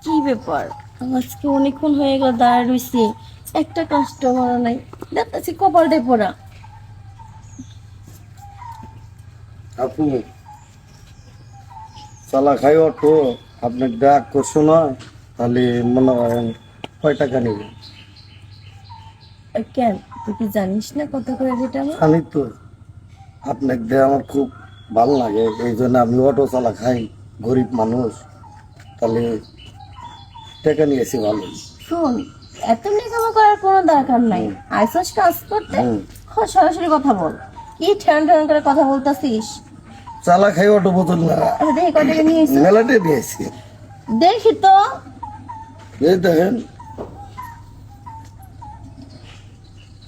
কি ব্যাপার? আজকে অনেকক্ষণ হয়ে গেল দাঁড়ায় রয়েছি, একটা কাস্টমার নাই। দেখতেছি কপালটাই পড়া। আপু চালা খাই অটো আপনার ডাক করছো না, তাহলে মনে হয় কয় টাকা নেবেন? কেন, তুই কি জানিস না কত করে যেটা আমার? জানি তো, আপনাকে দিয়ে আমার খুব ভালো লাগে, এই জন্য আমি অটো চালা খাই, গরিব মানুষ, তাহলে টাকা নিয়েছি ভালো। শোন, এত নেকামো করার কোনো দরকার নাই। আইসস কাজ করতে, সরাসরি কথা বল। কি ঠ্যান ঠ্যান করে কথা বলতাছিস? চালা খাই অটো বোতল না, আচ্ছা দেখি কয় টাকা নিয়েছিস। মেলাটে নিয়েছি। দেখি তো। এই দেখেন।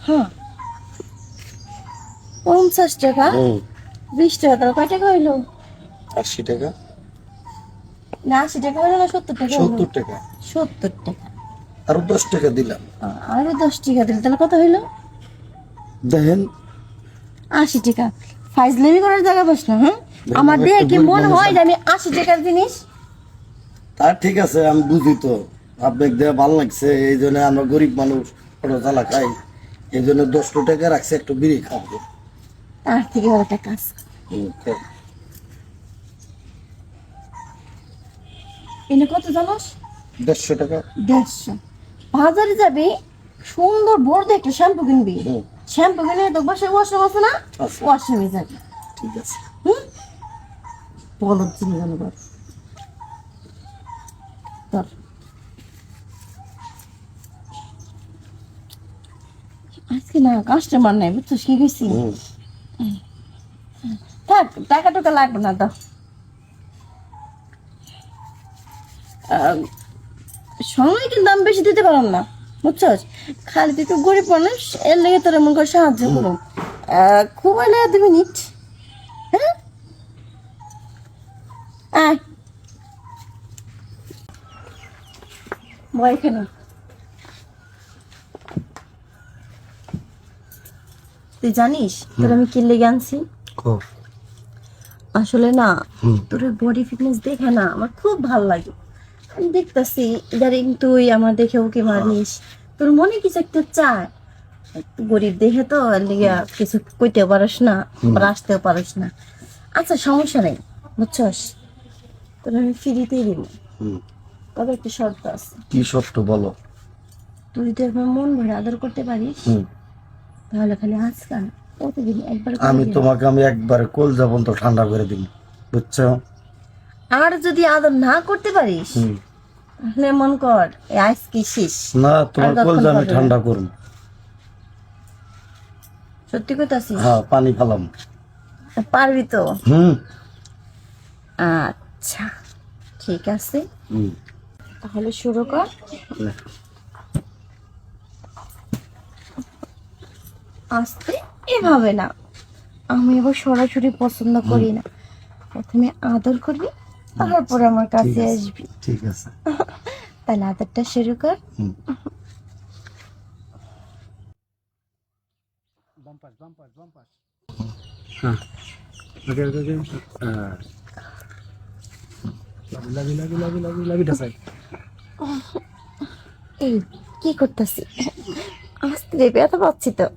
হ্যাঁ, 50 টাকা। 20 টাকা, তার কয় টাকা হইলো? 80 টাকা। না 80 টাকা হইলো না 70 টাকা হইলো? 70 টাকা। 70 টাকা। আরো 10 টাকা দিলাম। আরো 10 টাকা দিলে তাহলে কত হইলো? দেখেন 80 টাকা। ফাইজলামি করার জায়গা পাস না? হ্যাঁ, আমার দেখে কি মনে হয় যে আমি 80 টাকার জিনিস? তা ঠিক আছে, আমি বুঝি তো, আপনাকে দেওয়া ভালো লাগছে, এই জন্য আমরা গরিব মানুষ অটো চালা খাই, এই জন্য 10 টাকা রাখছে, একটু বিড়ি খাবো। তার থেকে ভালো একটা কাজ। এনে কত জানোস? 150 টাকা। 150। বাজারে যাবি, সুন্দর বড় দেখে একটা শ্যাম্পু কিনবি। শ্যাম্পু কিনে তো বাসায় ওয়াশরুম আছে না? আছে। ওয়াশরুমে যাবি। ঠিক আছে। হুম, বলো চিনি অনুবাদ ধর। আজকে না কাস্টমার নাই, বুঝছিস কি গেছি? থাক, টাকা টুকা লাগবে না। দাও। সময় কিন্তু আমি বেশি দিতে পারলাম না, বুঝছস? খালি তুই তো গরিব মানুষ, এর লেগে তোর এমন করে সাহায্য করুন। খুব হলে 2 মিনিট। হ্যাঁ, আয় বয় এখানে। তুই জানিস তোর আমি কি লেগে আনছি? আসলে না, তোর বডি ফিটনেস দেখে না আমার খুব ভালো লাগে। আমি দেখতেছি ইদারিং তুই আমার দেখে ওকে মারিস, তোর মনে কিছু একটা চায়। তুই গরিব দেখে তো এর লিগা কিছু কইতেও পারিস না, আবার আসতেও পারিস না। আচ্ছা সমস্যা নেই, বুঝছস? তোর আমি ফ্রিতেই দিব, তবে একটা শর্ত আছে। কি শর্ত বলো? তুই যদি আমার মন ভরে আদর করতে পারিস, তাহলে খালি আজকাল প্রতিদিন একবার করে আমি দিবি। তোমাকে আমি একবারে কোল যাবন তো ঠান্ডা করে দিন, বুঝছো? আর যদি আদর না করতে পারিস, তাহলে মন কর আজকে শেষ। না, তোমার আর কোল কখনো আমি পারবি না। ঠান্ডা করুন। সত্যি কথা আছিস? হ্যাঁ, পানি ফালাম। পারবি তো? হুম। আচ্ছা ঠিক আছে, তাহলে শুরু কর। আস্তে, এভাবে না, আমি আবার সরাসরি পছন্দ করি না। প্রথমে আদর করবি, তারপরে আমার কাছে আসবি। ঠিক আছে। তাহলে আদরটা শুরু কর। এই কি করতেছি? আস্তে রে, ব্যথা পাচ্ছি তো।